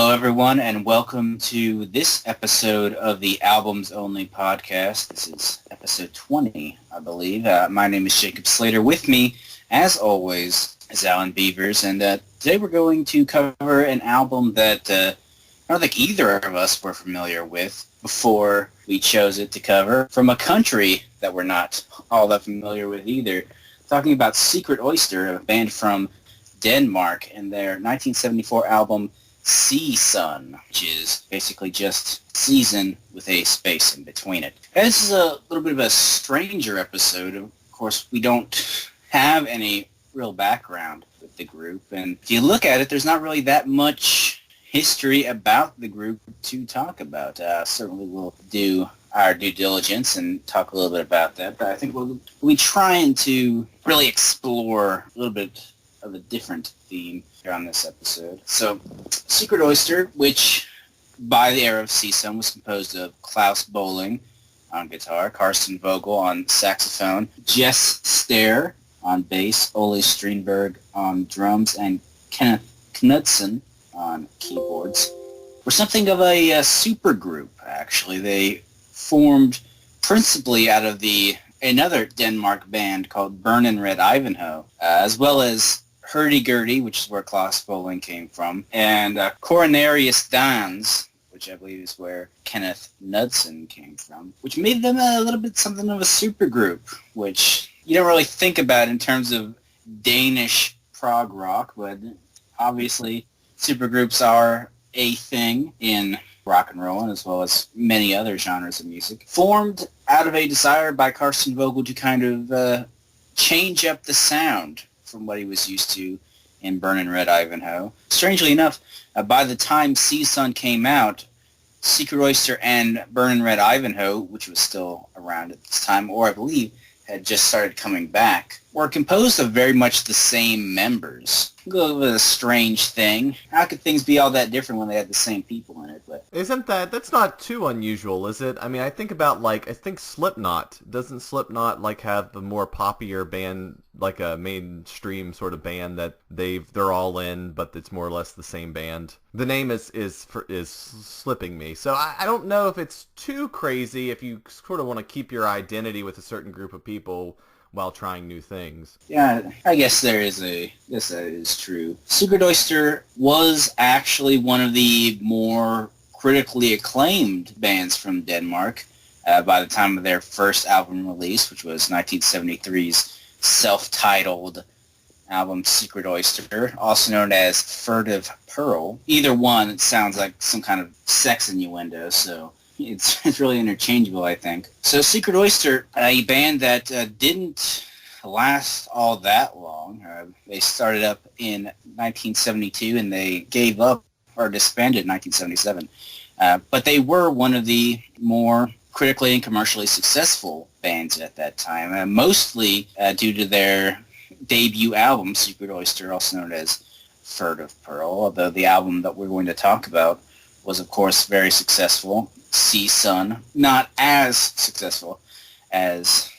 Hello, everyone, and welcome to this episode of the Albums Only podcast. This is episode 20, I believe. My name is Jacob Slater. With me, as always, is Alan Beavers, and today we're going to cover an album that I don't think either of us were familiar with before we chose it to cover, from a country that we're not all that familiar with either. Talking about Secret Oyster, a band from Denmark, and their 1974 album Sea Sun, which is basically just season with a space in between it. And this is a little bit of a stranger episode. Of course, we don't have any real background with the group, and if you look at it, there's not really that much history about the group to talk about. Certainly we'll do our due diligence and talk a little bit about that, but I think we'll be trying to really explore a little bit of a different theme here on this episode. So, Secret Oyster, which by the era of Sea Sun was composed of Klaus Bolling on guitar, Carsten Vogel on saxophone, Jess Stair on bass, Ole Strindberg on drums, and Kenneth Knudsen on keyboards, were something of a supergroup, actually. They formed principally out of another Denmark band called Burnin' Red Ivanhoe, as well as Hurdy-Gurdy, which is where Klaus Bolling came from, and Coronarius Dans, which I believe is where Kenneth Knudsen came from, which made them a little bit something of a supergroup, which you don't really think about in terms of Danish prog rock, but obviously supergroups are a thing in rock and roll, and as well as many other genres of music. Formed out of a desire by Carsten Vogel to kind of change up the sound from what he was used to in Burnin' Red Ivanhoe. Strangely enough, by the time Sea Sun came out, Secret Oyster and Burnin' Red Ivanhoe, which was still around at this time, or I believe had just started coming back, were composed of very much the same members. A little bit of a strange thing. How could things be all that different when they had the same people in it? But that's not too unusual, is it? I mean, I think Slipknot. Doesn't Slipknot have the more popular band, like a mainstream sort of band that they're all in, but it's more or less the same band? The name is slipping me. So I don't know if it's too crazy if you sort of want to keep your identity with a certain group of people while trying new things. Yeah, I guess that is true. Secret Oyster was actually one of the more critically acclaimed bands from Denmark by the time of their first album release, which was 1973's self-titled album Secret Oyster, also known as Furtive Pearl. Either one, it sounds like some kind of sex innuendo, so it's really interchangeable, I think. So Secret Oyster, a band that didn't last all that long. They started up in 1972 and they gave up or disbanded in 1977. But they were one of the more critically and commercially successful bands at that time, mostly due to their debut album, Secret Oyster, also known as Furtive Pearl, although the album that we're going to talk about was, of course, very successful. Sea Sun, not as successful as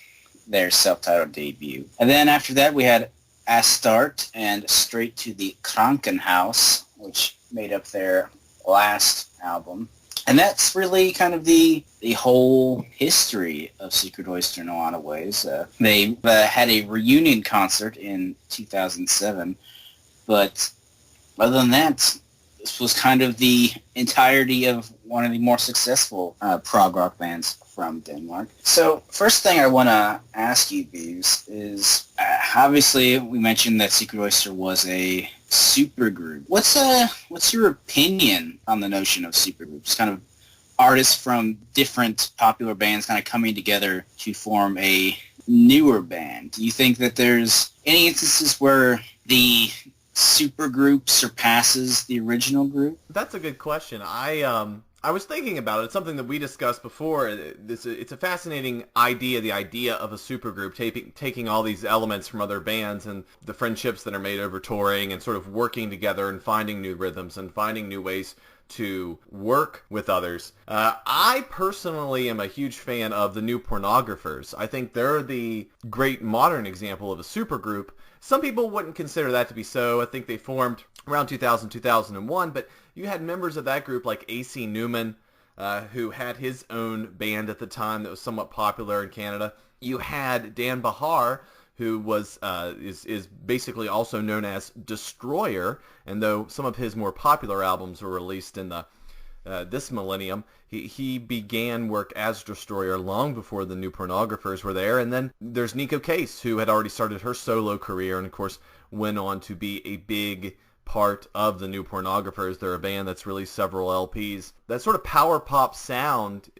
their self-titled debut. And then after that, we had Astart and Straight to the Krankenhaus, which made up their last album. And that's really kind of the whole history of Secret Oyster in a lot of ways. They had a reunion concert in 2007, but other than that, this was kind of the entirety of one of the more successful prog rock bands from Denmark. So first thing I want to ask you, Beaves, is obviously we mentioned that Secret Oyster was a supergroup. What's your opinion on the notion of supergroups? Kind of artists from different popular bands kind of coming together to form a newer band. Do you think that there's any instances where the supergroup surpasses the original group? That's a good question. I was thinking about it. It's something that we discussed before. It's a fascinating idea, the idea of a supergroup, taking all these elements from other bands and the friendships that are made over touring and sort of working together and finding new rhythms and finding new ways to work with others. I personally am a huge fan of the New Pornographers. I think they're the great modern example of a supergroup. Some people wouldn't consider that to be so. I think they formed around 2000, 2001, but You had members of that group like A.C. Newman, who had his own band at the time that was somewhat popular in Canada. You had Dan Bahar, who was is basically also known as Destroyer, and though some of his more popular albums were released in the this millennium, he began work as Destroyer long before the New Pornographers were there. And then there's Nico Case, who had already started her solo career and, of course, went on to be a big part of the New Pornographers. They're a band that's released several LPs. That sort of power pop sound,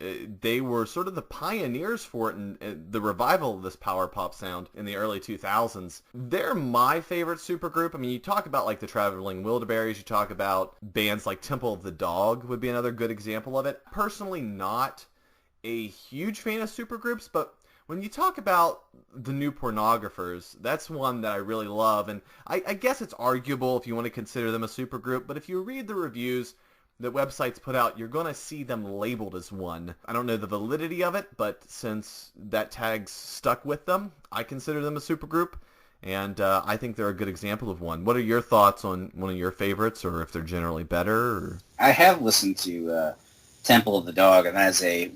they were sort of the pioneers for it, and the revival of this power pop sound in the early 2000s. They're my favorite supergroup. I mean, you talk about like the Traveling Wilburys, you talk about bands like Temple of the Dog would be another good example of it. Personally, not a huge fan of supergroups, but when you talk about the New Pornographers, that's one that I really love, and I guess it's arguable if you want to consider them a supergroup, but if you read the reviews that websites put out, you're going to see them labeled as one. I don't know the validity of it, but since that tag's stuck with them, I consider them a supergroup, and I think they're a good example of one. What are your thoughts on one of your favorites, or if they're generally better? Or? I have listened to Temple of the Dog, and that is a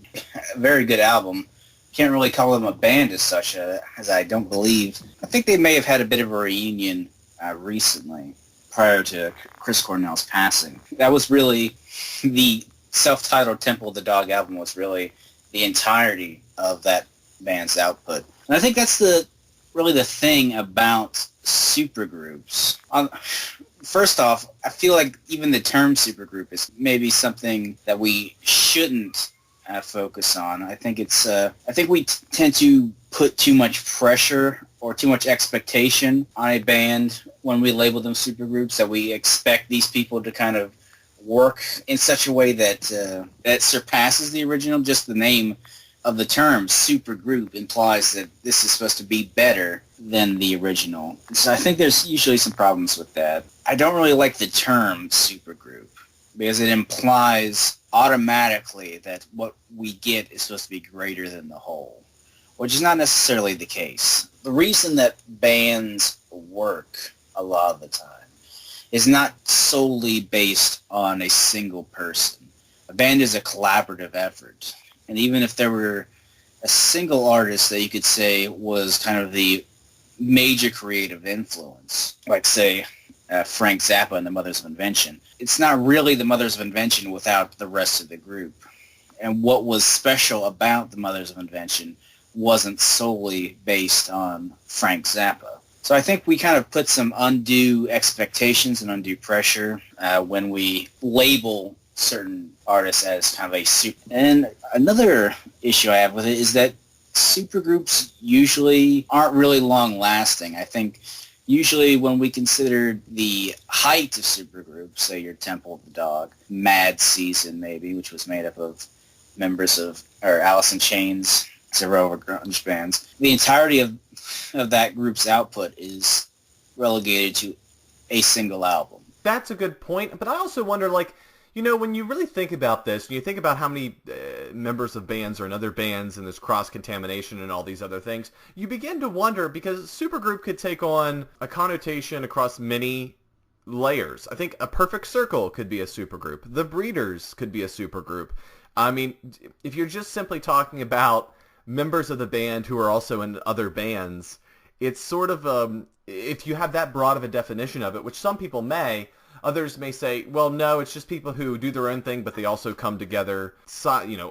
very good album. Can't really call them a band as such, as I don't believe. I think they may have had a bit of a reunion recently, prior to Chris Cornell's passing. That was really the self-titled Temple of the Dog album was really the entirety of that band's output. And I think that's really the thing about supergroups. First off, I feel like even the term supergroup is maybe something that we shouldn't focus on. I think we tend to put too much pressure or too much expectation on a band when we label them supergroups, that we expect these people to kind of work in such a way that that surpasses the original. Just the name of the term supergroup implies that this is supposed to be better than the original. So I think there's usually some problems with that. I don't really like the term supergroup because it implies automatically that what we get is supposed to be greater than the whole, which is not necessarily the case. The reason that bands work a lot of the time is not solely based on a single person. A band is a collaborative effort. And even if there were a single artist that you could say was kind of the major creative influence, like say Frank Zappa and the Mothers of Invention, it's not really the Mothers of Invention without the rest of the group. And what was special about the Mothers of Invention wasn't solely based on Frank Zappa. So I think we kind of put some undue expectations and undue pressure when we label certain artists as kind of a super. And another issue I have with it is that supergroups usually aren't really long-lasting. I think usually when we consider the height of supergroups, say your Temple of the Dog, Mad Season maybe, which was made up of members of, or Alice in Chains, several other grunge bands, the entirety of that group's output is relegated to a single album. That's a good point, but I also wonder, like, you know, when you really think about this, and you think about how many members of bands are in other bands and there's cross-contamination and all these other things, you begin to wonder, because supergroup could take on a connotation across many layers. I think a Perfect Circle could be a supergroup. The Breeders could be a supergroup. I mean, if you're just simply talking about members of the band who are also in other bands, it's sort of, if you have that broad of a definition of it, which some people may, others may say, well, no, it's just people who do their own thing, but they also come together,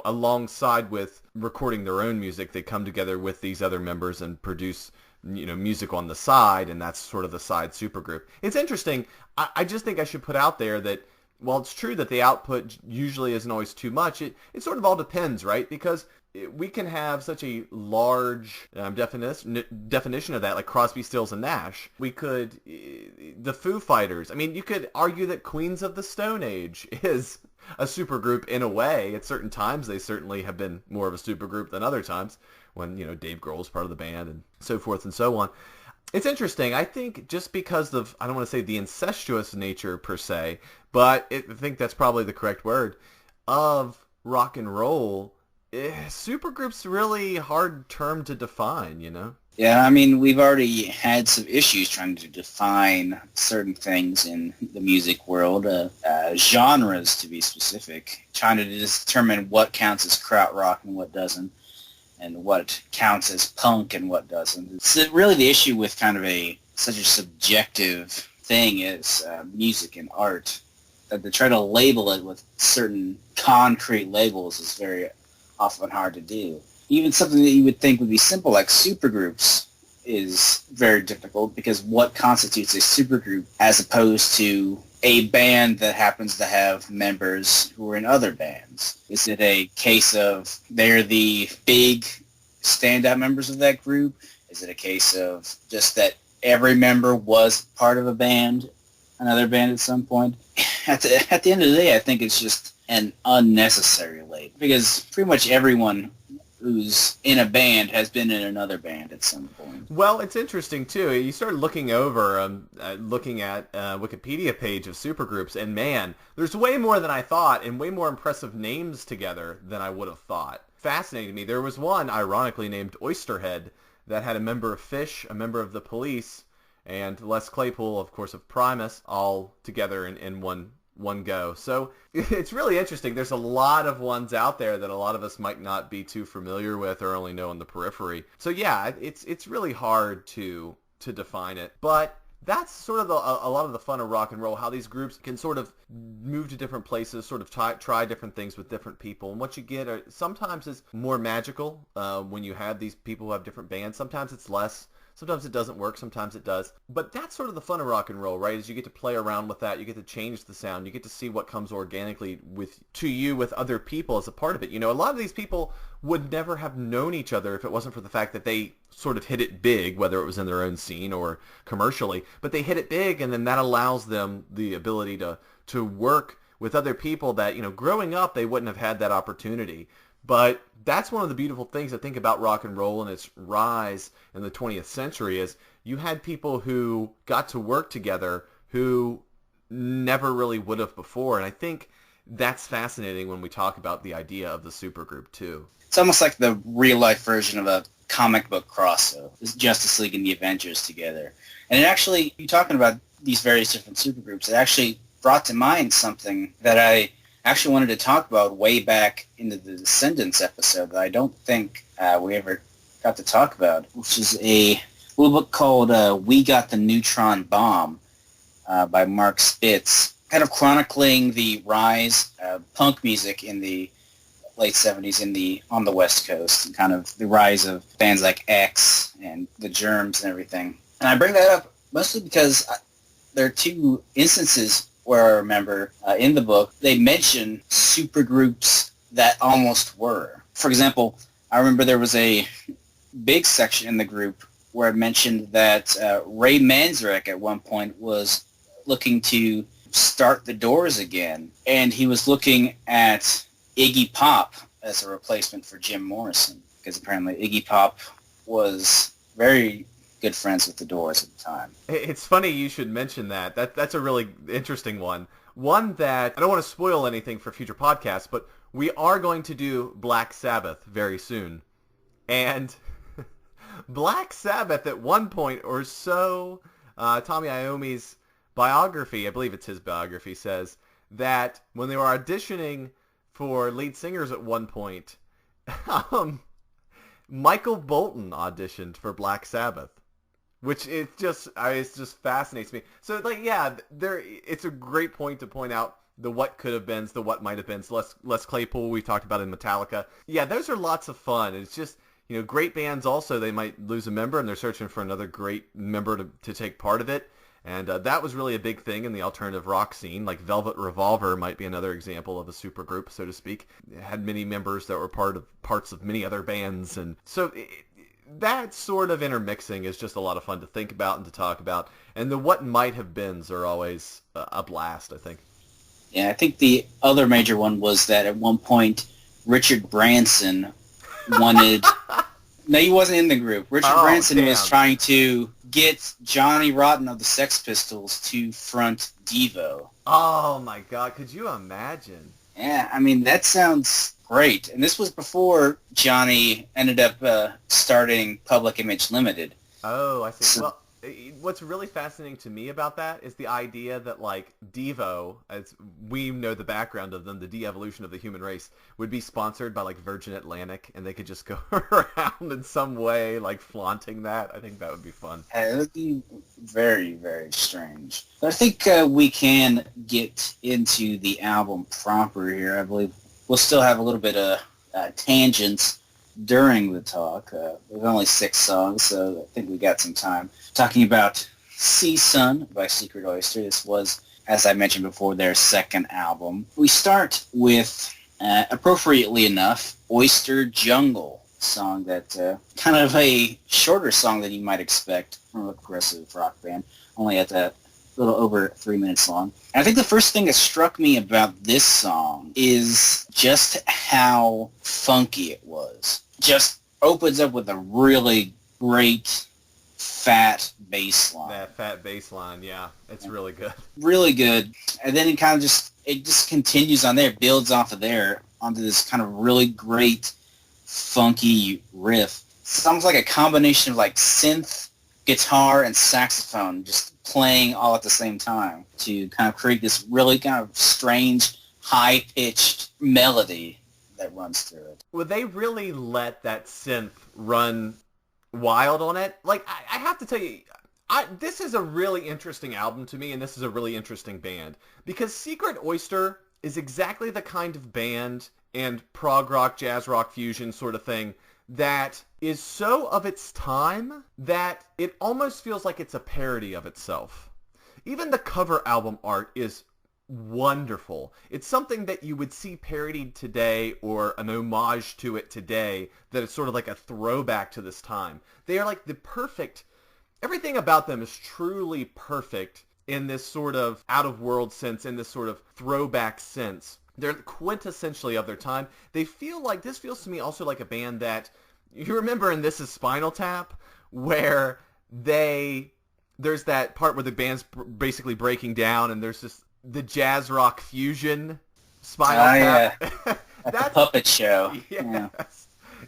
alongside with recording their own music. They come together with these other members and produce, music on the side, and that's sort of the side supergroup. It's interesting. I just think I should put out there that while it's true that the output usually isn't always too much, it sort of all depends, right? Because we can have such a large definition of that, like Crosby, Stills, and Nash. We could, the Foo Fighters. I mean, you could argue that Queens of the Stone Age is a supergroup in a way. At certain times, they certainly have been more of a supergroup than other times, when, Dave Grohl is part of the band and so forth and so on. It's interesting. I think just because of, I don't want to say the incestuous nature per se, but I think that's probably the correct word, of rock and roll, supergroup's really hard term to define, Yeah, I mean, we've already had some issues trying to define certain things in the music world, genres to be specific, trying to determine what counts as krautrock and what doesn't, and what counts as punk and what doesn't. It's really the issue with kind of such a subjective thing as music and art, that to try to label it with certain concrete labels is very often hard to do. Even something that you would think would be simple, like supergroups, is very difficult, because what constitutes a supergroup as opposed to a band that happens to have members who are in other bands? Is it a case of they're the big standout members of that group? Is it a case of just that every member was part of another band at some point? At the end of the day, I think it's just an unnecessary label, because pretty much everyone who's in a band has been in another band at some point. Well, it's interesting, too. You start looking over, looking at Wikipedia page of supergroups, and man, there's way more than I thought, and way more impressive names together than I would have thought. Fascinated me. There was one, ironically, named Oyster that had a member of Fish, a member of the Police, and Les Claypool, of course, of Primus, all together in one go. So it's really interesting. There's a lot of ones out there that a lot of us might not be too familiar with or only know on the periphery. So yeah, it's really hard to define it. But that's sort of a lot of the fun of rock and roll, how these groups can sort of move to different places, sort of try different things with different people. And what you get sometimes is more magical when you have these people who have different bands. Sometimes it's less. Sometimes it doesn't work, sometimes it does. But that's sort of the fun of rock and roll, right? Is you get to play around with that, you get to change the sound, you get to see what comes organically to you with other people as a part of it. You know, a lot of these people would never have known each other if it wasn't for the fact that they sort of hit it big, whether it was in their own scene or commercially. But they hit it big, and then that allows them the ability to work with other people that, you know, growing up, they wouldn't have had that opportunity. But that's one of the beautiful things I think about rock and roll and its rise in the 20th century is you had people who got to work together who never really would have before. And I think that's fascinating when we talk about the idea of the supergroup too. It's almost like the real-life version of a comic book crossover. It's Justice League and the Avengers together. And it actually, you talking about these various different supergroups, it actually brought to mind something that I actually wanted to talk about way back into the Descendants episode that I don't think we ever got to talk about, which is a little book called We Got the Neutron Bomb by Mark Spitz, kind of chronicling the rise of punk music in the late 70s on the West Coast, and kind of the rise of bands like X and the Germs and everything. And I bring that up mostly because there are two instances where I remember in the book, they mention supergroups that almost were. For example, I remember there was a big section in the group where it mentioned that Ray Manzarek at one point was looking to start the Doors again, and he was looking at Iggy Pop as a replacement for Jim Morrison, because apparently Iggy Pop was very good friends with the Doors at the time. It's funny you should mention that. That's a really interesting one. One that, I don't want to spoil anything for future podcasts, but we are going to do Black Sabbath very soon. And Black Sabbath at one point or so, Tommy Iommi's biography, I believe it's his biography, says that when they were auditioning for lead singers at one point, Michael Bolton auditioned for Black Sabbath. Which it just fascinates me. So like, yeah, it's a great point to point out the what could have been, the what might have been. So Les Claypool we talked about in Metallica. Yeah, those are lots of fun. It's just, you know, great bands also, they might lose a member and they're searching for another great member to take part of it. And that was really a big thing in the alternative rock scene. Like Velvet Revolver might be another example of a supergroup, so to speak. It had many members that were parts of many other bands. And so that sort of intermixing is just a lot of fun to think about and to talk about. And the what might have beens are always a blast, I think. Yeah, I think the other major one was that at one point Richard Branson wanted... No, he wasn't in the group. Richard Branson was trying to get Johnny Rotten of the Sex Pistols to front Devo. Oh my God, could you imagine? Yeah, I mean, that sounds great. And this was before Johnny ended up starting Public Image Limited. Oh, I see. So, Well, what's really fascinating to me about that is the idea that, like, Devo, as we know the background of them, the de-evolution of the human race, would be sponsored by, like, Virgin Atlantic, and they could just go around in some way, like, flaunting that. I think that would be fun. it would be very, very strange. But I think we can get into the album proper here. I believe we'll still have a little bit of tangents during the talk. There's only 6 songs, so I think we got some time. Talking about Sea Sun by Secret Oyster. This was, as I mentioned before, their second album. We start with, appropriately enough, Oyster Jungle, song that kind of a shorter song than you might expect from a progressive rock band, only at a little over 3 minutes long. And I think the first thing that struck me about this song is just how funky it was. Just opens up with a really great fat bass line. That fat bass line, yeah, it's really good. Really good. And then it just continues on there, builds off of there onto this kind of really great funky riff. Sounds like a combination of like synth, guitar, and saxophone just playing all at the same time to kind of create this really kind of strange, high-pitched melody that runs through it. Well, they really let that synth run wild on it. Like, I have to tell you, this is a really interesting album to me, and this is a really interesting band. Because Secret Oyster is exactly the kind of band and prog rock, jazz rock fusion sort of thing that is so of its time that it almost feels like it's a parody of itself. Even the cover album art is wonderful. It's something that you would see parodied today or an homage to it today that is sort of like a throwback to this time. They are like the perfect, everything about them is truly perfect in this sort of out-of-world sense, in this sort of throwback sense. They're quintessentially of their time. They feel like, this feels to me also like a band that, you remember in This Is Spinal Tap, where there's that part where the band's basically breaking down and there's just the jazz rock fusion Spinal Tap. Yeah. That's a puppet show. Yes. Yeah.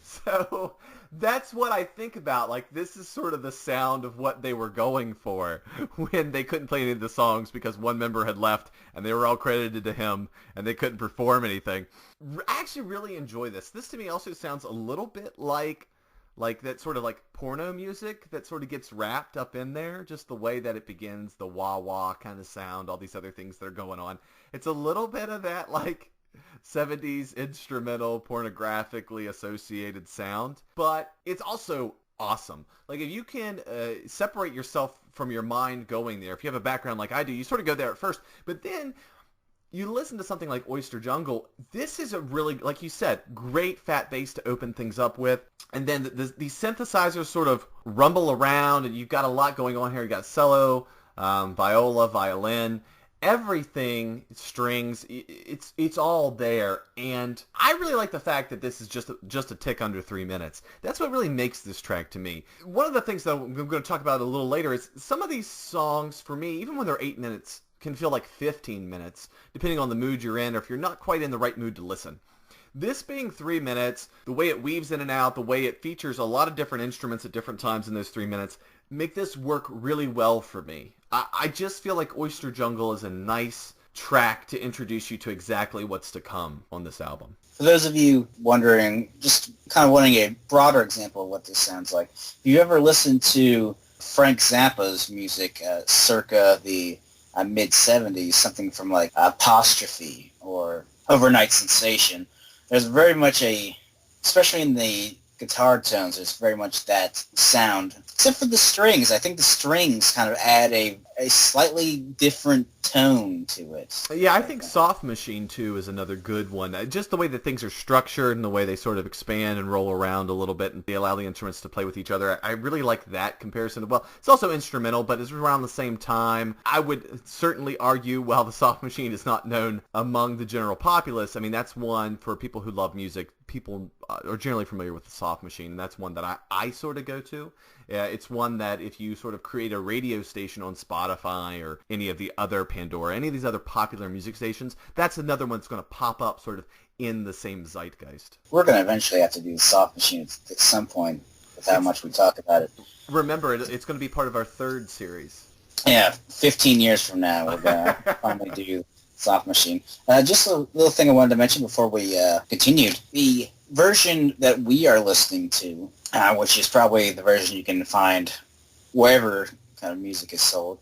So that's what I think about. Like, this is sort of the sound of what they were going for when they couldn't play any of the songs because one member had left and they were all credited to him and they couldn't perform anything. I actually really enjoy this. This to me also sounds a little bit like that sort of like porno music that sort of gets wrapped up in there, just the way that it begins, the wah-wah kind of sound, all these other things that are going on. It's a little bit of that like 70s instrumental, pornographically associated sound, but it's also awesome. Like, if you can separate yourself from your mind going there, if you have a background like I do, you sort of go there at first, but then you listen to something like Oyster Jungle. This is a really, like you said, great fat bass to open things up with. And then these synthesizers sort of rumble around, and you've got a lot going on here. You've got cello, viola, violin, everything, strings. It's all there. And I really like the fact that this is just a tick under 3 minutes. That's what really makes this track to me. One of the things that I'm going to talk about a little later is some of these songs, for me, even when they're 8 minutes, can feel like 15 minutes, depending on the mood you're in or if you're not quite in the right mood to listen. This being 3 minutes, the way it weaves in and out, the way it features a lot of different instruments at different times in those 3 minutes, make this work really well for me. I just feel like Oyster Jungle is a nice track to introduce you to exactly what's to come on this album. For those of you wondering, just kind of wanting a broader example of what this sounds like, if you ever listened to Frank Zappa's music circa the mid-70s, something from like Apostrophe or Overnight Sensation, there's very much especially in the guitar tones, there's very much that sound. Except for the strings. I think the strings kind of add a slightly different tone to it. Yeah, I think Soft Machine, too, is another good one. Just the way that things are structured and the way they sort of expand and roll around a little bit and they allow the instruments to play with each other. I really like that comparison. Well, it's also instrumental, but it's around the same time. I would certainly argue, while the Soft Machine is not known among the general populace, I mean, that's one for people who love music. People are generally familiar with the Soft Machine, and that's one that I sort of go to. It's one that if you sort of create a radio station on Spotify or any of the other Pandora, any of these other popular music stations, that's another one that's going to pop up sort of in the same zeitgeist. We're going to eventually have to do Soft Machine at some point with how much we talk about it. Remember, it's going to be part of our third series. Yeah, 15 years from now, we're going to finally do Soft Machine. Just a little thing I wanted to mention before we continued. The version that we are listening to, which is probably the version you can find wherever kind of music is sold,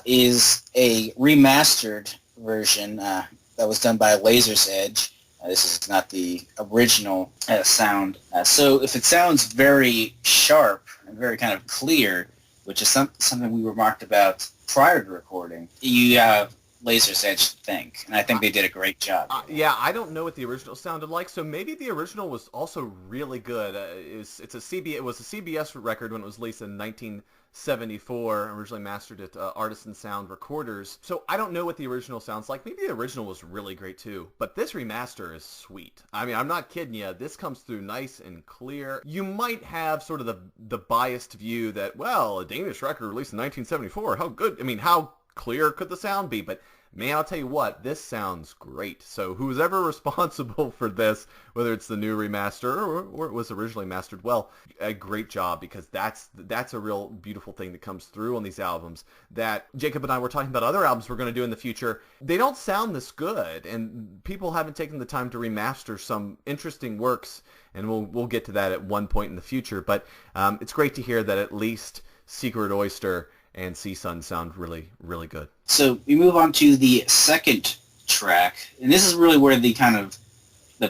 is a remastered version that was done by Laser's Edge. This is not the original sound. So if it sounds very sharp and very kind of clear, which is something we remarked about prior to recording, you have Laser's Edge to thank, and I think they did a great job. Yeah, I don't know what the original sounded like, so maybe the original was also really good. It was a CBS record when it was released in 1974, originally mastered at Artisan Sound Recorders. So I don't know what the original sounds like. Maybe the original was really great too, but this remaster is sweet. I mean, I'm not kidding you. This comes through nice and clear. You might have sort of the biased view that, well, a Danish record released in 1974, how good, I mean, how clear could the sound be? But man, I'll tell you what, this sounds great. So who's ever responsible for this, whether it's the new remaster or it was originally mastered, well, a great job, because that's a real beautiful thing that comes through on these albums that Jacob and I were talking about other albums we're going to do in the future. They don't sound this good, and people haven't taken the time to remaster some interesting works, and we'll get to that at one point in the future. But it's great to hear that at least Secret Oyster and Sea Sun sound really, really good. So we move on to the second track, and this is really where the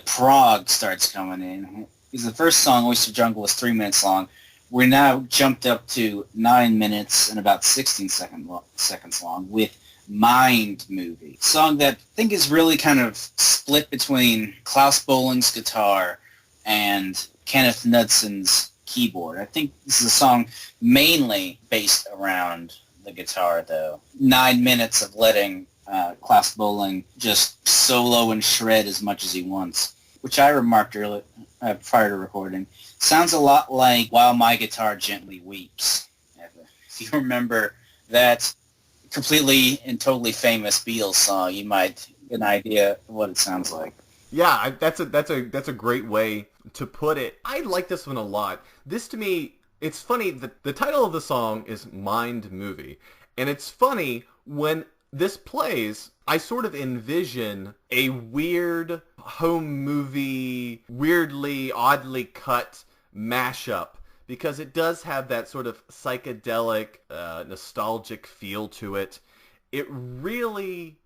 prog starts coming in. Because the first song, Oyster Jungle, was 3 minutes long. We're now jumped up to 9 minutes and about 16 seconds long with Mind Movie, a song that I think is really kind of split between Klaus Bolling's guitar and Kenneth Knudson's keyboard. I think this is a song mainly based around the guitar, though. 9 minutes of letting Klaus Bolling just solo and shred as much as he wants, which I remarked earlier, prior to recording. Sounds a lot like While My Guitar Gently Weeps. If you remember that completely and totally famous Beatles song, you might get an idea of what it sounds like. Yeah, that's a great way to put it. I like this one a lot. This, to me, it's funny that the title of the song is Mind Movie. And it's funny, when this plays, I sort of envision a weird home movie, weirdly, oddly cut mashup, because it does have that sort of psychedelic, nostalgic feel to it. It really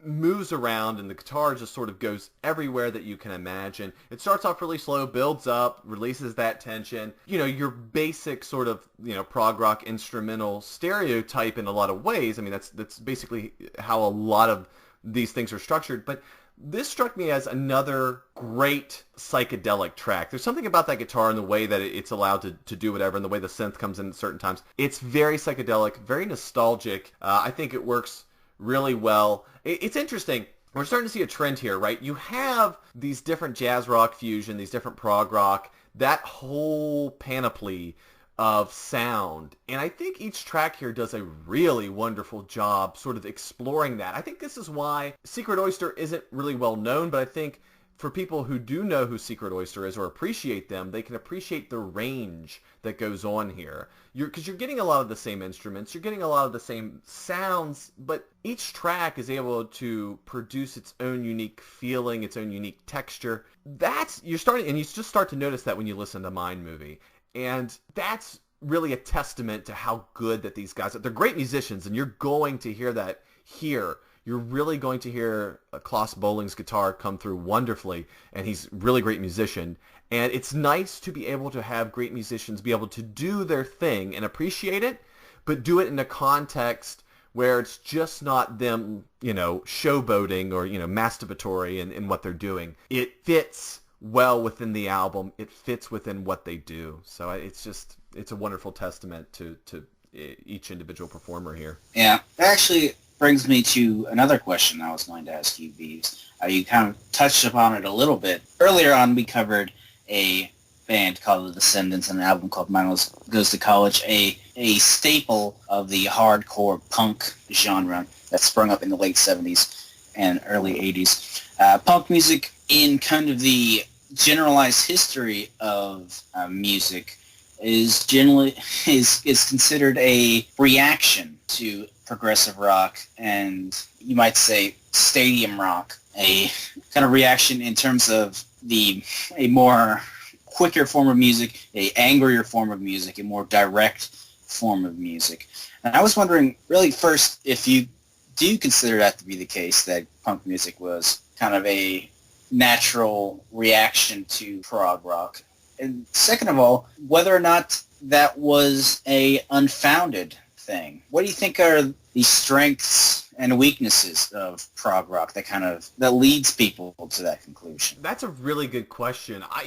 moves around, and the guitar just sort of goes everywhere that you can imagine. It starts off really slow, builds up, releases that tension. You know, your basic sort of, prog rock instrumental stereotype in a lot of ways. I mean, that's basically how a lot of these things are structured. But this struck me as another great psychedelic track. There's something about that guitar and the way that it's allowed to do whatever, and the way the synth comes in at certain times. It's very psychedelic, very nostalgic. I think it works really well. It's interesting. We're starting to see a trend here, right? You have these different jazz rock fusion, these different prog rock, that whole panoply of sound. And I think each track here does a really wonderful job sort of exploring that. I think this is why Secret Oyster isn't really well known, but I think for people who do know who Secret Oyster is or appreciate them, they can appreciate the range that goes on here. Because you're getting a lot of the same instruments, you're getting a lot of the same sounds, but each track is able to produce its own unique feeling, its own unique texture. You just start to notice that when you listen to Mind Movie. And that's really a testament to how good that these guys are. They're great musicians, and you're going to hear that here. You're really going to hear Klaus Bolling's guitar come through wonderfully, and he's a really great musician. And it's nice to be able to have great musicians be able to do their thing and appreciate it, but do it in a context where it's just not them, showboating or, masturbatory in what they're doing. It fits well within the album. It fits within what they do. So it's a wonderful testament to each individual performer here. Yeah, actually brings me to another question I was going to ask you, Beeves. You kind of touched upon it a little bit. Earlier on, we covered a band called The Descendants and an album called Mine Goes to College, a staple of the hardcore punk genre. that sprung up in the late 70s and early 80s. Punk music, in kind of the generalized history of music, is generally is considered a reaction to progressive rock and, you might say, stadium rock, a kind of reaction in terms of a more quicker form of music, a angrier form of music, a more direct form of music. And I was wondering, really, first, if you do consider that to be the case, that punk music was kind of a natural reaction to prog rock. And second of all, whether or not that was a unfounded thing. What do you think are the strengths and weaknesses of prog rock that leads people to that conclusion? That's a really good question. I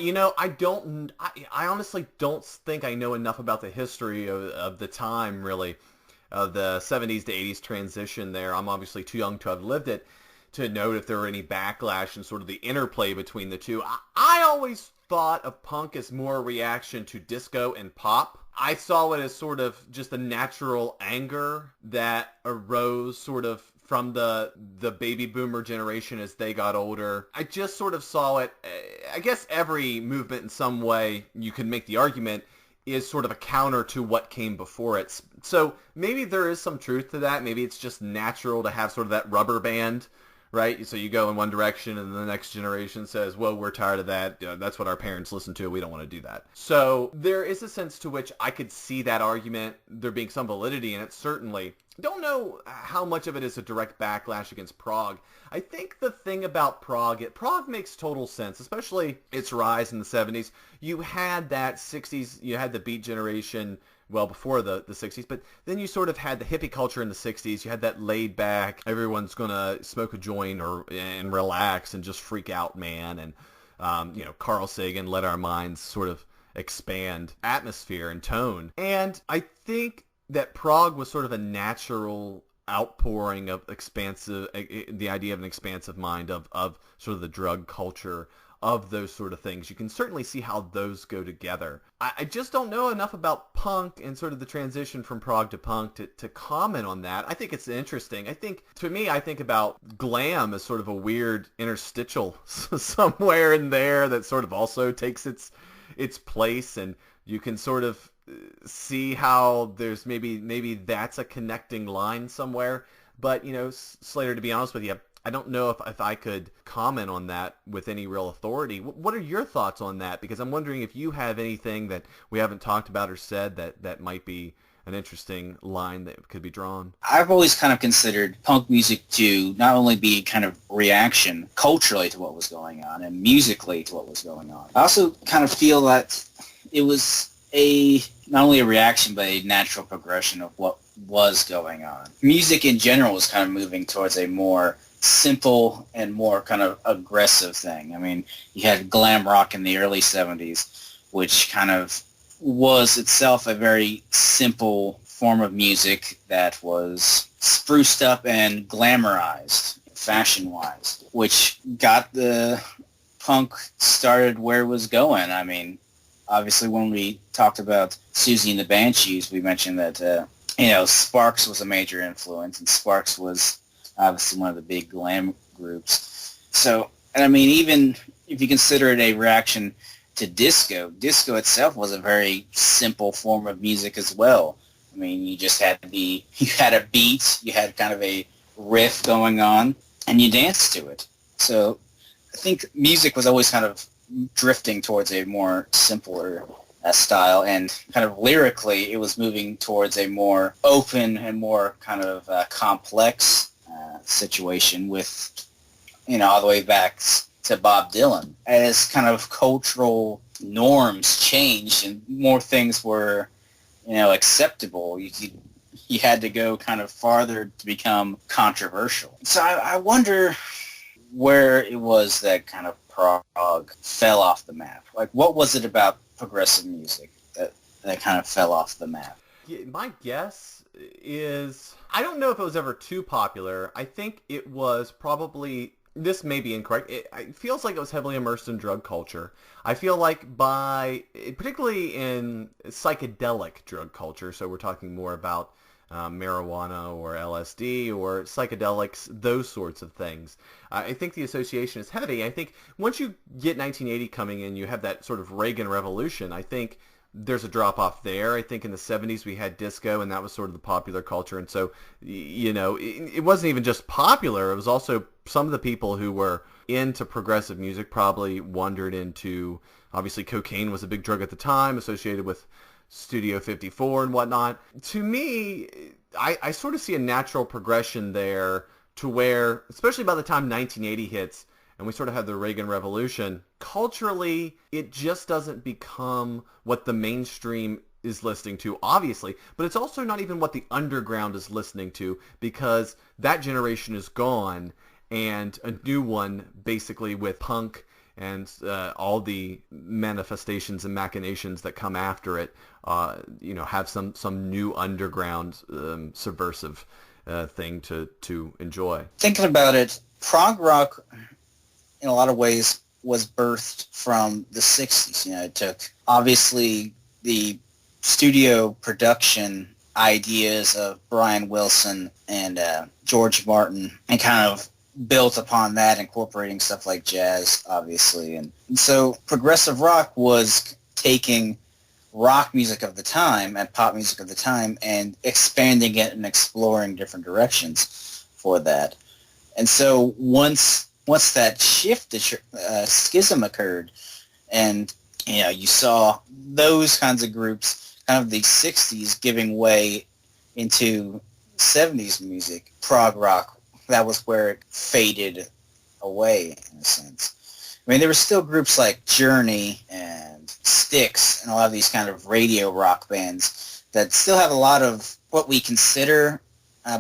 honestly don't think I know enough about the history of the time, really, of the 70s to 80s transition there. I'm obviously too young to have lived it to note if there were any backlash and sort of the interplay between the two. I always thought of punk as more a reaction to disco and pop. I saw it as sort of just a natural anger that arose sort of from the baby boomer generation as they got older. I just sort of saw it, I guess every movement in some way, you can make the argument, is sort of a counter to what came before it. So maybe there is some truth to that. Maybe it's just natural to have sort of that rubber band, right? So you go in one direction and the next generation says, well, we're tired of that. That's what our parents listen to. We don't want to do that. So there is a sense to which I could see that argument, there being some validity in it, certainly. Don't know how much of it is a direct backlash against prog. I think the thing about prog makes total sense, especially its rise in the 70s. You had that 60s, you had the Beat generation well before the 60s, but then you sort of had the hippie culture in the 60s. You had that laid back, everyone's going to smoke a joint and relax and just freak out, man. And, Carl Sagan, let our minds sort of expand atmosphere and tone. And I think that prog was sort of a natural outpouring of the idea of an expansive mind, of sort of the drug culture, of those sort of things. You can certainly see how those go together. I just don't know enough about punk and sort of the transition from prog to punk to comment on that. I think it's interesting. I think about glam as sort of a weird interstitial somewhere in there that sort of also takes its place, and you can sort of see how there's maybe that's a connecting line somewhere. But, Slater, to be honest with you, I don't know if I could comment on that with any real authority. What are your thoughts on that? Because I'm wondering if you have anything that we haven't talked about or said that might be an interesting line that could be drawn. I've always kind of considered punk music to not only be kind of reaction culturally to what was going on and musically to what was going on. I also kind of feel that it was not only a reaction, but a natural progression of what was going on. Music in general was kind of moving towards a more simple and more kind of aggressive thing. I mean, you had glam rock in the early 70s, which kind of was itself a very simple form of music that was spruced up and glamorized fashion-wise, which got the punk started where it was going. I mean, obviously, when we talked about Susie and the Banshees, we mentioned that, Sparks was a major influence, and Sparks was obviously one of the big glam groups. So, and I mean, even if you consider it a reaction to disco itself was a very simple form of music as well. I mean, you had a beat, you had kind of a riff going on, and you danced to it. So I think music was always kind of drifting towards a more simpler style, and kind of lyrically it was moving towards a more open and more kind of complex situation with, all the way back to Bob Dylan. As kind of cultural norms changed and more things were, acceptable, you had to go kind of farther to become controversial. So I wonder where it was that kind of prog fell off the map. Like, what was it about progressive music that kind of fell off the map? My guess is, I don't know if it was ever too popular. I think it was probably, this may be incorrect, it feels like it was heavily immersed in drug culture. I feel like particularly in psychedelic drug culture, so we're talking more about marijuana or LSD or psychedelics, those sorts of things. I think the association is heavy. I think once you get 1980 coming in, you have that sort of Reagan revolution. I think there's a drop-off there. I think in the 70s we had disco, and that was sort of the popular culture. And so, it wasn't even just popular. It was also some of the people who were into progressive music probably wandered into, obviously cocaine was a big drug at the time, associated with Studio 54 and whatnot. To me, I sort of see a natural progression there to where, especially by the time 1980 hits, and we sort of have the Reagan Revolution, culturally, it just doesn't become what the mainstream is listening to, obviously, but it's also not even what the underground is listening to, because that generation is gone, and a new one, basically with punk and all the manifestations and machinations that come after it, have some new underground subversive thing to enjoy. Thinking about it, prog rock, in a lot of ways, was birthed from the 60s. It took, obviously, the studio production ideas of Brian Wilson and George Martin and kind of built upon that, incorporating stuff like jazz, obviously. And so progressive rock was taking rock music of the time and pop music of the time and expanding it and exploring different directions for that. And so once that shift, schism occurred, and you saw those kinds of groups, kind of the 60s giving way into 70s music, prog rock, that was where it faded away, in a sense. I mean, there were still groups like Journey and Styx and a lot of these kind of radio rock bands that still have a lot of what we consider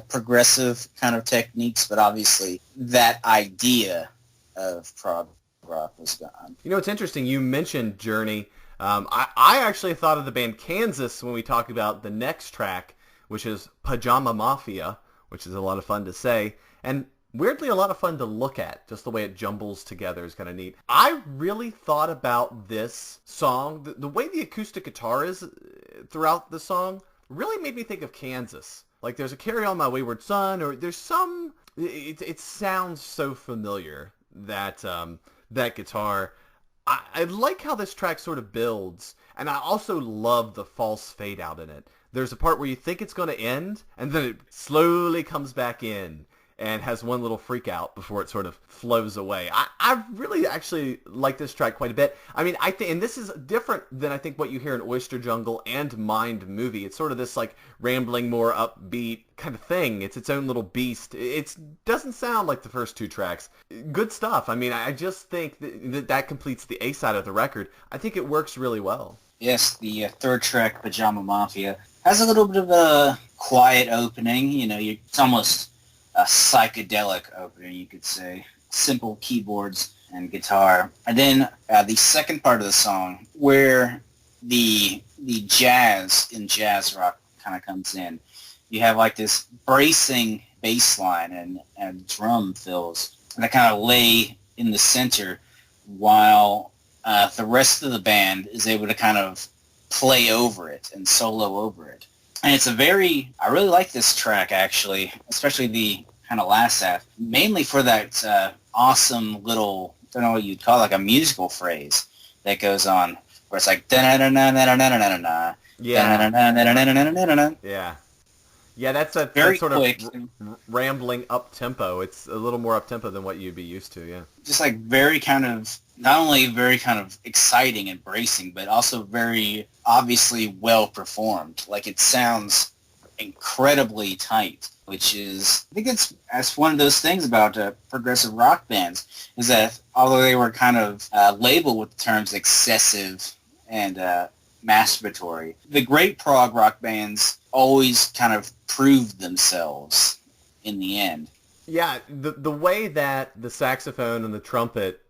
progressive kind of techniques, but obviously that idea of prog rock was gone. It's interesting. You mentioned Journey. I actually thought of the band Kansas when we talked about the next track, which is Pajama Mafia, which is a lot of fun to say, and weirdly a lot of fun to look at. Just the way it jumbles together is kind of neat. I really thought about this song, the way the acoustic guitar is throughout the song really made me think of Kansas. Like there's a Carry On My Wayward Son, or there's some, it sounds so familiar, that guitar. I like how this track sort of builds, and I also love the false fade out in it. There's a part where you think it's going to end, and then it slowly comes back in and has one little freak out before it sort of flows away. I really actually like this track quite a bit. I mean, I think, and this is different than I think what you hear in Oyster Jungle and Mind Movie. It's sort of this like rambling, more upbeat kind of thing. It's its own little beast. It doesn't sound like the first two tracks. Good stuff. I mean, I just think that completes the A side of the record. I think it works really well. Yes, the third track, Pajama Mafia, has a little bit of a quiet opening. It's almost a psychedelic opening, you could say. Simple keyboards and guitar. And then the second part of the song, where the jazz in jazz rock kind of comes in. You have like this bracing bass line and drum fills that kind of lay in the center, while the rest of the band is able to kind of play over it and solo over it. And I really like this track, actually, especially the kind of last half, mainly for that awesome little, I don't know what you'd call it, like a musical phrase that goes on, where it's like, da-na-na-na-na-na-na-na-na, yeah. Yeah, that's very sort quick, of rambling up-tempo. It's a little more up-tempo than what you'd be used to, yeah. Just like very kind of, not only very kind of exciting and bracing, but also very obviously well performed. Like it sounds incredibly tight, which is, I think that's one of those things about progressive rock bands, is that although they were kind of labeled with the terms excessive and masturbatory, the great prog rock bands always kind of proved themselves in the end. Yeah, the way that the saxophone and the trumpet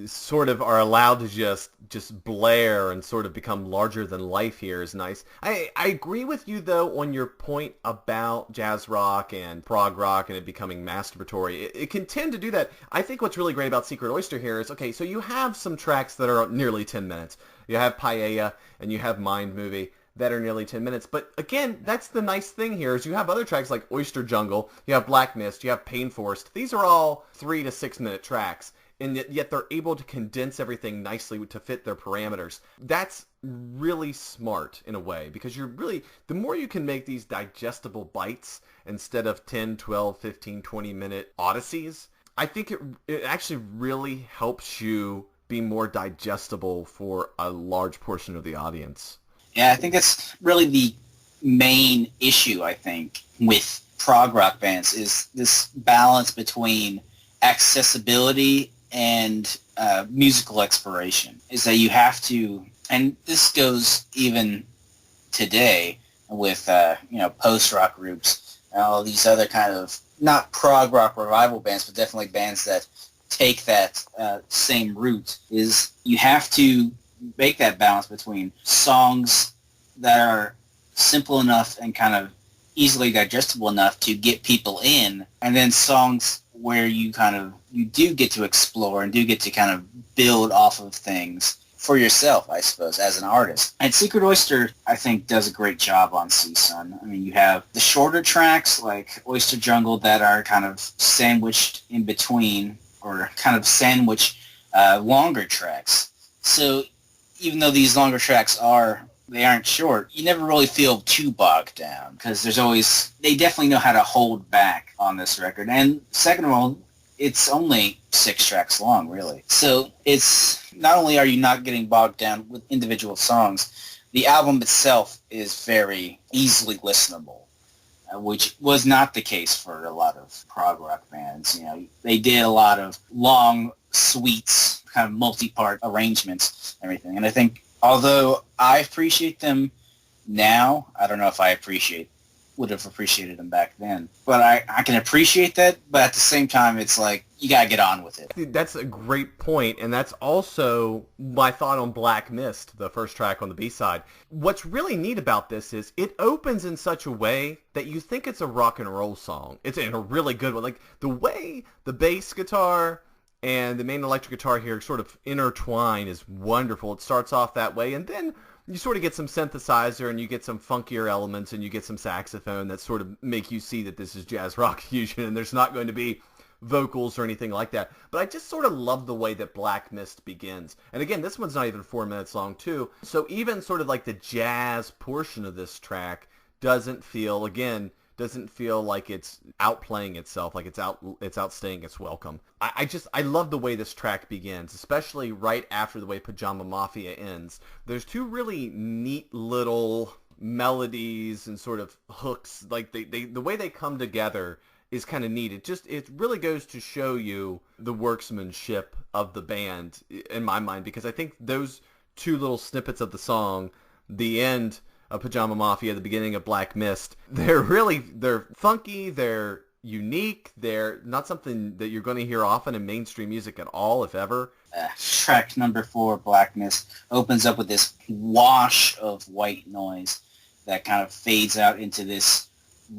sort of are allowed to just blare and sort of become larger than life here is nice. I agree with you, though, on your point about jazz rock and prog rock and it becoming masturbatory. It can tend to do that. I think what's really great about Secret Oyster here is, okay, so you have some tracks that are nearly 10 minutes. You have Paella and you have Mind Movie. that are nearly 10 minutes. But again, that's the nice thing here is you have other tracks like Oyster Jungle, you have Black Mist, you have Pain Forest. These are all 3 to 6 minute tracks, and yet they're able to condense everything nicely to fit their parameters. That's really smart in a way, because the more you can make these digestible bites instead of 10, 12, 15, 20 minute odysseys, I think it actually really helps you be more digestible for a large portion of the audience. Yeah, I think that's really the main issue, I think, with prog rock bands is this balance between accessibility and musical exploration. Is that you have to, and this goes even today with post-rock groups and all these other kind of, not prog rock revival bands, but definitely bands that take that same route, is you have to make that balance between songs that are simple enough and kind of easily digestible enough to get people in, and then songs where you do get to explore and do get to kind of build off of things for yourself, I suppose, as an artist. And Secret Oyster, I think, does a great job on Sun. I mean, you have the shorter tracks like Oyster Jungle that are kind of sandwiched in between, or kind of sandwich longer tracks. So even though these longer tracks aren't short, you never really feel too bogged down, because they definitely know how to hold back on this record. And second of all, it's only 6 tracks long, really. So it's not only are you not getting bogged down with individual songs, the album itself is very easily listenable, which was not the case for a lot of prog rock bands. They did a lot of long suites, kind of multi-part arrangements, everything. And I think, although I appreciate them now, I don't know if I would have appreciated them back then. But I can appreciate that, but at the same time, it's like, you gotta get on with it. That's a great point, and that's also my thought on Black Mist, the first track on the B-side. What's really neat about this is it opens in such a way that you think it's a rock and roll song. It's in a really good one. Like, the way the bass guitar and the main electric guitar here sort of intertwine is wonderful. It starts off that way, and then you sort of get some synthesizer, and you get some funkier elements, and you get some saxophone that sort of make you see that this is jazz rock fusion, and there's not going to be vocals or anything like that. But I just sort of love the way that Black Mist begins. And again, this one's not even 4 minutes long, too. So even sort of like the jazz portion of this track doesn't feel like it's outplaying itself, like it's outstaying its welcome. I love the way this track begins, especially right after the way Pajama Mafia ends. There's 2 really neat little melodies and sort of hooks, like the way they come together is kind of neat. It really goes to show you the workmanship of the band in my mind, because I think those 2 little snippets of the song, the end of Pajama Mafia, the beginning of Black Mist, they're funky, they're unique, they're not something that you're going to hear often in mainstream music at all, if ever. Track number 4, Black Mist, opens up with this wash of white noise that kind of fades out into this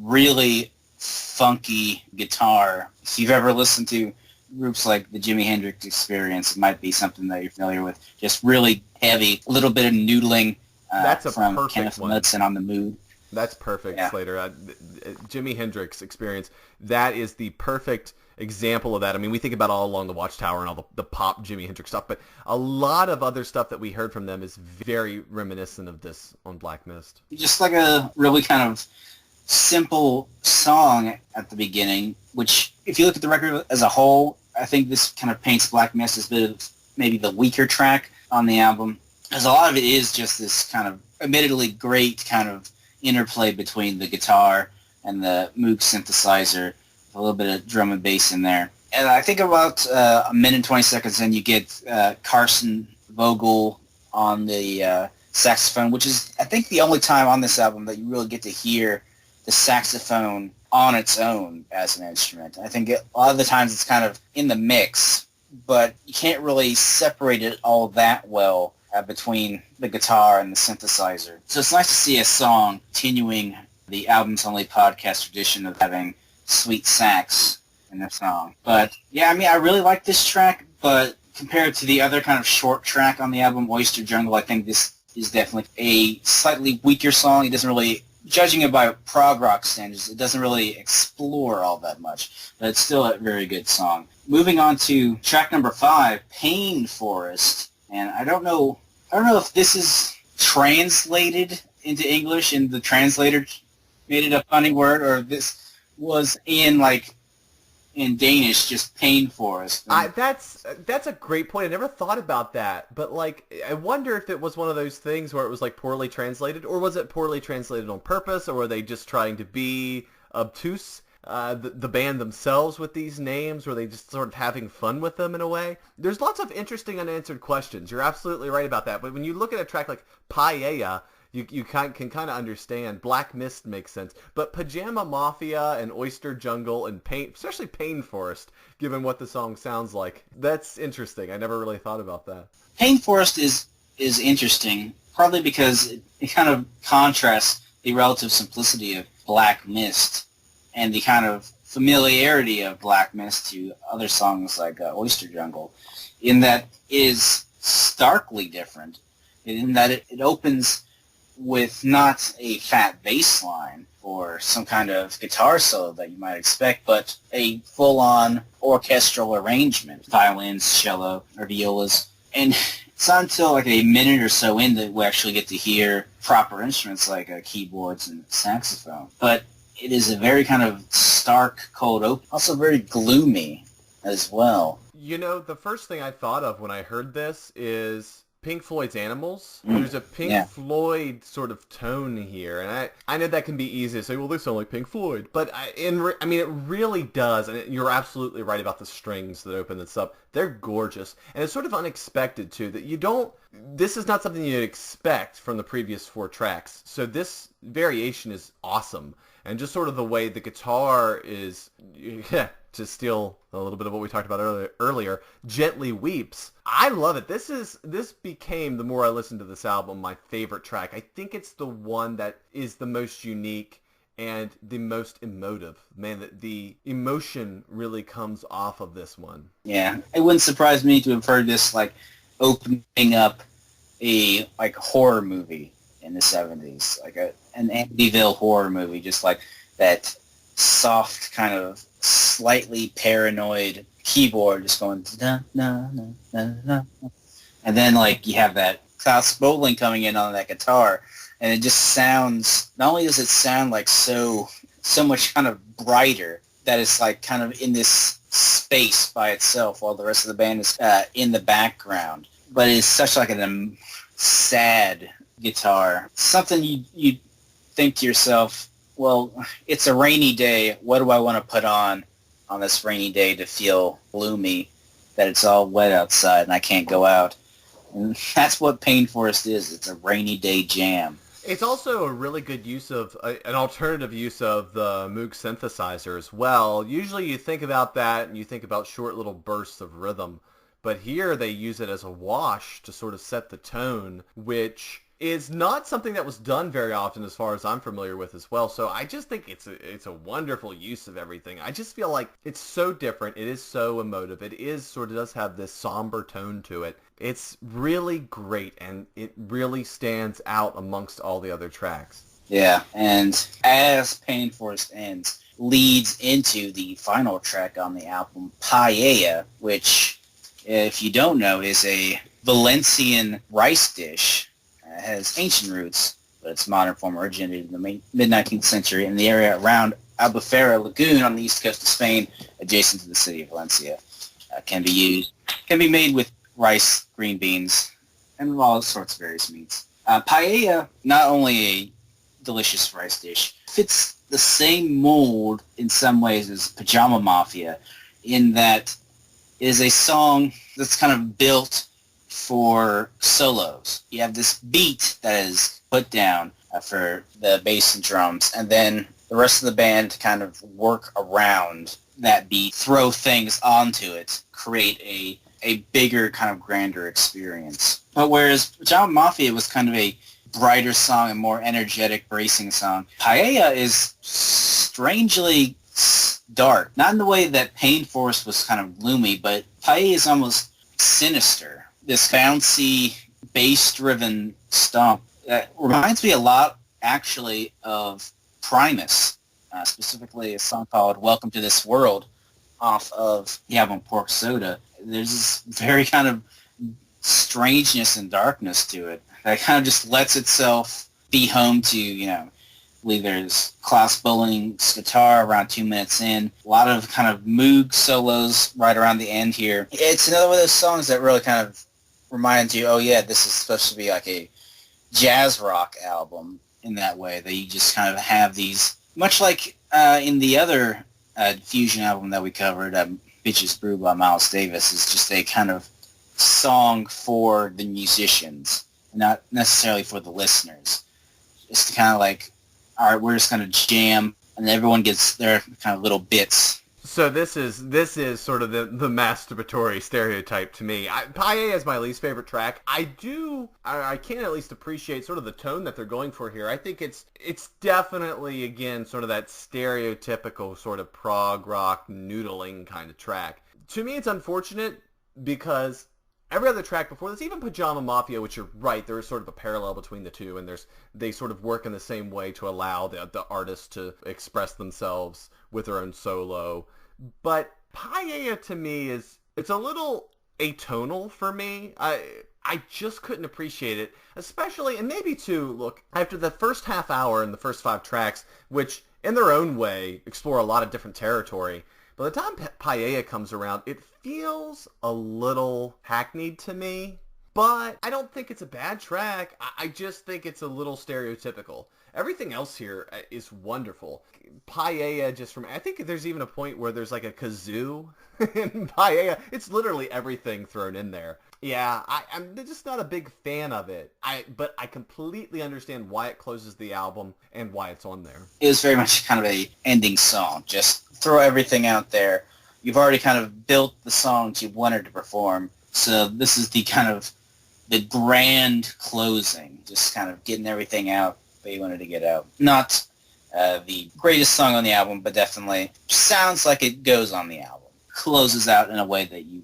really funky guitar. If you've ever listened to groups like the Jimi Hendrix Experience, it might be something that you're familiar with. Just really heavy, a little bit of noodling That's from perfect Kenneth one. Knudsen on The Mood. That's perfect, Yeah. Slater. Jimi Hendrix Experience, that is the perfect example of that. I mean, we think about All Along the Watchtower and all the pop Jimi Hendrix stuff, but a lot of other stuff that we heard from them is very reminiscent of this on Black Mist. Just like a really kind of simple song at the beginning, which, if you look at the record as a whole, I think this kind of paints Black Mist as a bit of maybe the weaker track on the album, because a lot of it is just this kind of admittedly great kind of interplay between the guitar and the Moog synthesizer, with a little bit of drum and bass in there. And I think about a minute and 20 seconds in, you get Carson Vogel on the saxophone, which is, I think, the only time on this album that you really get to hear the saxophone on its own as an instrument. I think a lot of the times it's kind of in the mix, but you can't really separate it all that well between the guitar and the synthesizer. So it's nice to see a song continuing the Albums Only podcast tradition of having sweet sax in the song. But yeah, I mean, I really like this track, but compared to the other kind of short track on the album, Oyster Jungle, I think this is definitely a slightly weaker song. It doesn't really, judging it by prog rock standards, it doesn't really explore all that much, but it's still a very good song. Moving on to track number 5, Pain Forest, and I don't know if this is translated into English and the translator made it a funny word, or if this was in Danish, just Pain Forest. That's a great point. I never thought about that, but I wonder if it was one of those things where it was poorly translated, or was it poorly translated on purpose, or were they just trying to be obtuse? The band themselves with these names, were they just sort of having fun with them in a way? There's lots of interesting unanswered questions. You're absolutely right about that. But when you look at a track like Paella, you can kind of understand. Black Mist makes sense. But Pajama Mafia and Oyster Jungle and especially Pain Forest, given what the song sounds like, that's interesting. I never really thought about that. Pain Forest is interesting, partly because it kind of contrasts the relative simplicity of Black Mist and the kind of familiarity of Black Mist to other songs like Oyster Jungle, in that it is starkly different, in that it opens with not a fat bass line or some kind of guitar solo that you might expect, but a full-on orchestral arrangement, violins, cello, or violas. And it's not until a minute or so in that we actually get to hear proper instruments like keyboards and saxophone. But it is a very kind of stark, cold open, also very gloomy as well. The first thing I thought of when I heard this is Pink Floyd's Animals. There's a Pink Floyd sort of tone here, and I know that can be easy to say, well, they sound like Pink Floyd, but it really does, and you're absolutely right about the strings that open this up. They're gorgeous, and it's sort of unexpected, too, that this is not something you'd expect from the previous 4 tracks, so this variation is awesome. And just sort of the way the guitar is, to steal a little bit of what we talked about earlier, gently weeps. I love it. This became, the more I listened to this album, my favorite track. I think it's the one that is the most unique and the most emotive. Man, the emotion really comes off of this one. Yeah, it wouldn't surprise me to have heard this opening up a horror movie in the 70s, an Amityville horror movie, just that soft kind of slightly paranoid keyboard just going da na na na na, and then you have that Klaus Bowling coming in on that guitar, and it just sounds. Not only does it sound so much kind of brighter, that it's kind of in this space by itself while the rest of the band is in the background, but it's such an sad guitar. Something you think to yourself, well, it's a rainy day. What do I want to put on this rainy day to feel gloomy, that it's all wet outside and I can't go out? And that's what Pain Forest is. It's a rainy day jam. It's also a really good use of, an alternative use of the Moog synthesizer as well. Usually you think about that and you think about short little bursts of rhythm, but here they use it as a wash to sort of set the tone, which is not something that was done very often as far as I'm familiar with as well. So I just think it's a wonderful use of everything. I just feel like it's so different. It is so emotive. It is sort of does have this somber tone to it. It's really great, and it really stands out amongst all the other tracks. Yeah, and as Pain Forest ends, leads into the final track on the album, Paella, which, if you don't know, is a Valencian rice dish. It has ancient roots, but its modern form originated in the mid-19th century in the area around Albufera Lagoon on the east coast of Spain, adjacent to the city of Valencia. Can be made with rice, green beans, and all sorts of various meats. Paella, not only a delicious rice dish, fits the same mold in some ways as Pajama Mafia, in that it is a song that's kind of built for solos. You have this beat that is put down for the bass and drums, and then the rest of the band kind of work around that beat, throw things onto it, create a bigger, kind of grander experience. But whereas Pajama Mafia was kind of a brighter song, a more energetic, bracing song, Paella is strangely dark. Not in the way that Pain Forest was kind of gloomy, but Paella is almost sinister. This bouncy bass-driven stomp that reminds me a lot, actually, of Primus, specifically a song called Welcome to This World off of the album Pork Soda. There's this very kind of strangeness and darkness to it that kind of just lets itself be home to, I believe there's Klaus Bolling's guitar around 2 minutes in. A lot of kind of Moog solos right around the end here. It's another one of those songs that really kind of reminds you, oh yeah, this is supposed to be like a jazz rock album in that way, that you just kind of have these, much like in the other Fusion album that we covered, Bitches Brew by Miles Davis, is just a kind of song for the musicians, not necessarily for the listeners. Just to kind of like, all right, we're just going to jam, and everyone gets their kind of little bits. So this is sort of the masturbatory stereotype to me. Paella is my least favorite track. I can at least appreciate sort of the tone that they're going for here. I think it's definitely, again, sort of that stereotypical sort of prog rock noodling kind of track. To me, it's unfortunate because every other track before this, even Pajama Mafia, which you're right, there is sort of a parallel between the two, and they sort of work in the same way to allow the artist to express themselves with their own solo. But Paella to me it's a little atonal for me. I just couldn't appreciate it, especially, and maybe too, look, after the first half hour and the first 5 tracks, which in their own way explore a lot of different territory. By the time Paella comes around, it feels a little hackneyed to me, but I don't think it's a bad track. I just think it's a little stereotypical. Everything else here is wonderful. Paella, I think there's even a point where there's like a kazoo in Paella. It's literally everything thrown in there. Yeah, I'm just not a big fan of it. But I completely understand why it closes the album and why it's on there. It was very much kind of a ending song. Just throw everything out there. You've already kind of built the songs you wanted to perform, so this is the kind of the grand closing, just kind of getting everything out that you wanted to get out. Not the greatest song on the album, but definitely sounds like it goes on the album. Closes out in a way that you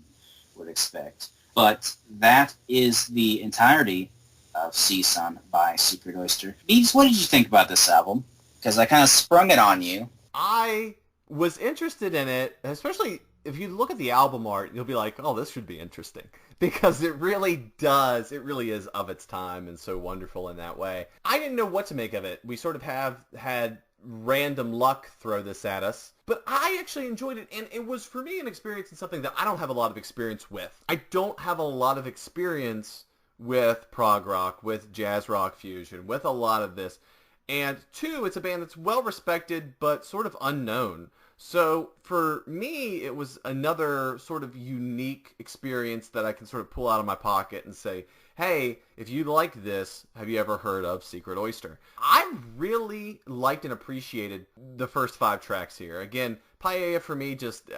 would expect. But that is the entirety of Season by Secret Oyster. Beebs, what did you think about this album? Because I kind of sprung it on you. I was interested in it, especially if you look at the album art, you'll be like, oh, this should be interesting. Because it really does. It really is of its time and so wonderful in that way. I didn't know what to make of it. We sort of have had random luck throw this at us. But I actually enjoyed it, and it was, for me, an experience in something that I don't have a lot of experience with. I don't have a lot of experience with prog rock, with jazz rock fusion, with a lot of this. And 2, it's a band that's well-respected, but sort of unknown. So for me, it was another sort of unique experience that I can sort of pull out of my pocket and say, hey, if you like this, have you ever heard of Secret Oyster? I really liked and appreciated the first 5 tracks here. Again, Paella for me, just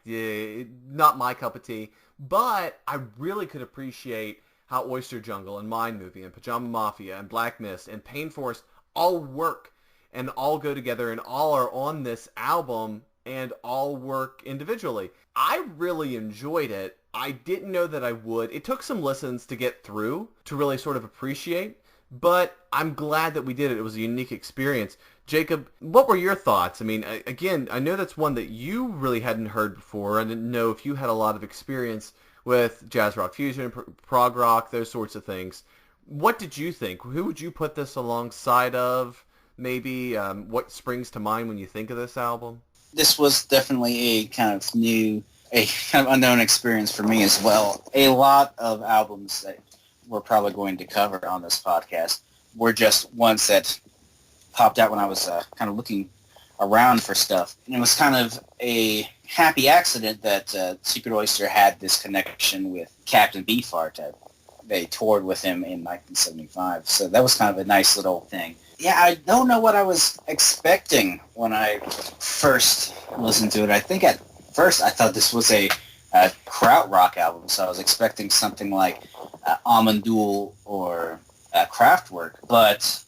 not my cup of tea, but I really could appreciate how Oyster Jungle and Mind Movie and Pajama Mafia and Black Mist and Pain Forest all work and all go together and all are on this album and all work individually. I really enjoyed it. I didn't know that I would. It took some listens to get through to really sort of appreciate, but I'm glad that we did it. It was a unique experience. Jacob, what were your thoughts? I mean, again, I know that's one that you really hadn't heard before. I didn't know if you had a lot of experience with jazz rock fusion, prog rock, those sorts of things. What did you think? Who would you put this alongside of? Maybe what springs to mind when you think of this album? This was definitely a kind of unknown experience for me as well. A lot of albums that we're probably going to cover on this podcast were just ones that popped out when I was kind of looking around for stuff. And it was kind of a happy accident that Secret Oyster had this connection with Captain Beefheart. They toured with him in 1975. So that was kind of a nice little thing. Yeah, I don't know what I was expecting when I first listened to it. I think at first I thought this was a krautrock album, so I was expecting something like Amandul or Kraftwerk, but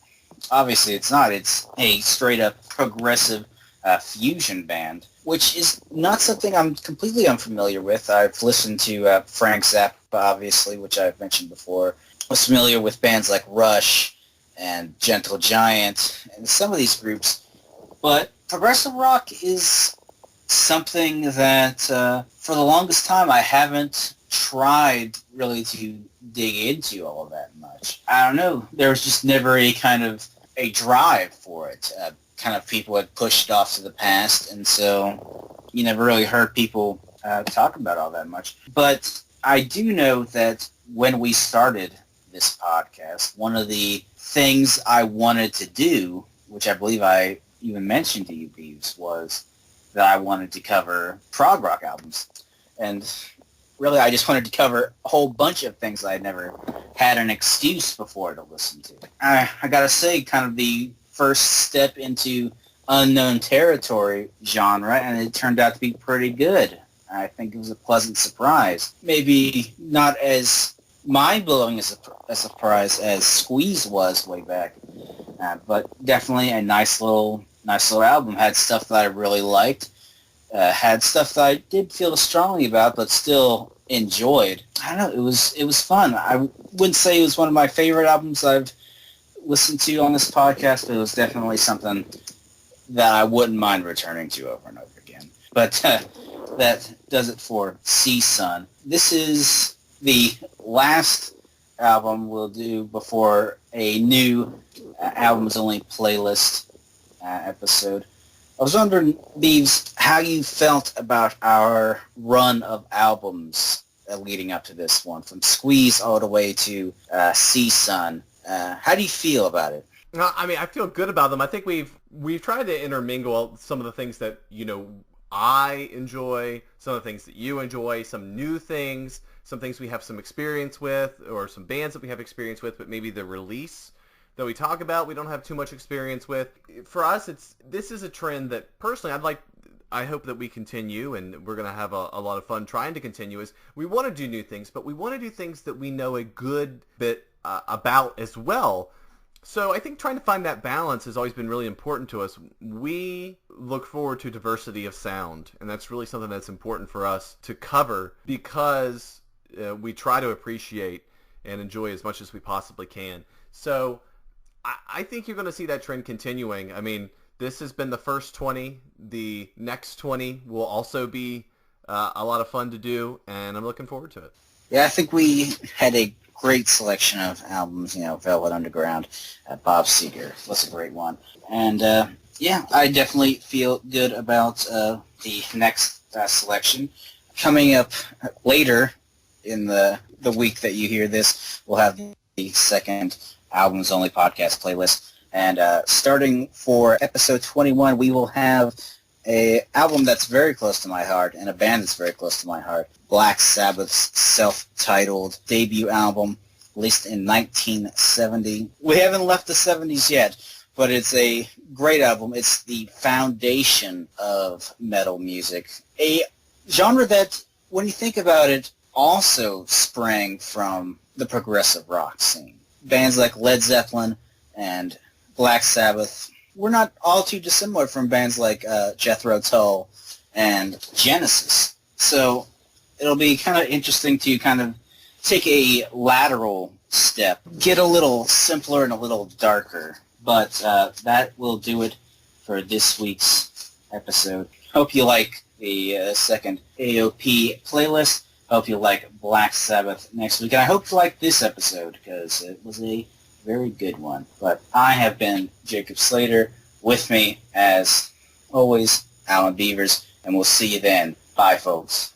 obviously it's not. It's a straight-up progressive fusion band, which is not something I'm completely unfamiliar with. I've listened to Frank Zappa, obviously, which I've mentioned before. was familiar with bands like Rush and Gentle Giant and some of these groups. But progressive rock is something that for the longest time I haven't tried really to dig into all of that much. I don't know. There was just never a kind of a drive for it. Kind of people had pushed off to the past, and so you never really heard people talk about all that much. But I do know that when we started this podcast, one of the things I wanted to do, which I believe I even mentioned to you, Beaves, was that I wanted to cover prog rock albums. And really, I just wanted to cover a whole bunch of things I had never had an excuse before to listen to. I gotta say, kind of the first step into unknown territory genre, and it turned out to be pretty good. I think it was a pleasant surprise. Maybe not as mind-blowing as a surprise as Squeeze was way back, but definitely a nice little album. Had stuff that I really liked, had stuff that I did feel strongly about, but still enjoyed. I don't know. It was fun. I wouldn't say it was one of my favorite albums I've listened to on this podcast, but it was definitely something that I wouldn't mind returning to over and over again. But that does it for CSUN. This is the last album we'll do before a new albums only playlist episode. I was wondering, Beaves, how you felt about our run of albums leading up to this one, from Squeeze all the way to CSUN. How do you feel about it? I mean, I feel good about them. I think we've tried to intermingle some of the things that, I enjoy, some of the things that you enjoy, some new things, some things we have some experience with, or some bands that we have experience with, but maybe the release that we talk about we don't have too much experience with. For us, this is a trend that personally I hope that we continue, and we're going to have a lot of fun trying to continue, is we want to do new things, but we want to do things that we know a good bit about as well. So I think trying to find that balance has always been really important to us. We look forward to diversity of sound, and that's really something that's important for us to cover, because we try to appreciate and enjoy as much as we possibly can. So I think you're going to see that trend continuing. I mean, this has been the first 20. The next 20 will also be a lot of fun to do, and I'm looking forward to it. Yeah, I think we had a great selection of albums, Velvet Underground, Bob Seger was a great one. And, I definitely feel good about the next selection. Coming up later in the week that you hear this, we'll have the second Albums Only podcast playlist. And starting for episode 21, we will have an album that's very close to my heart and a band that's very close to my heart. Black Sabbath's self-titled debut album, released in 1970. We haven't left the 70s yet, but it's a great album. It's the foundation of metal music, a genre that, when you think about it, also sprang from the progressive rock scene. Bands like Led Zeppelin and Black Sabbath were not all too dissimilar from bands like Jethro Tull and Genesis. So it'll be kind of interesting to kind of take a lateral step, get a little simpler and a little darker. But that will do it for this week's episode. Hope you like the second AOP playlist. Hope you like Black Sabbath next week. And I hope you like this episode, because it was a very good one. But I have been Jacob Slater. With me, as always, Alan Beavers. And we'll see you then. Bye, folks.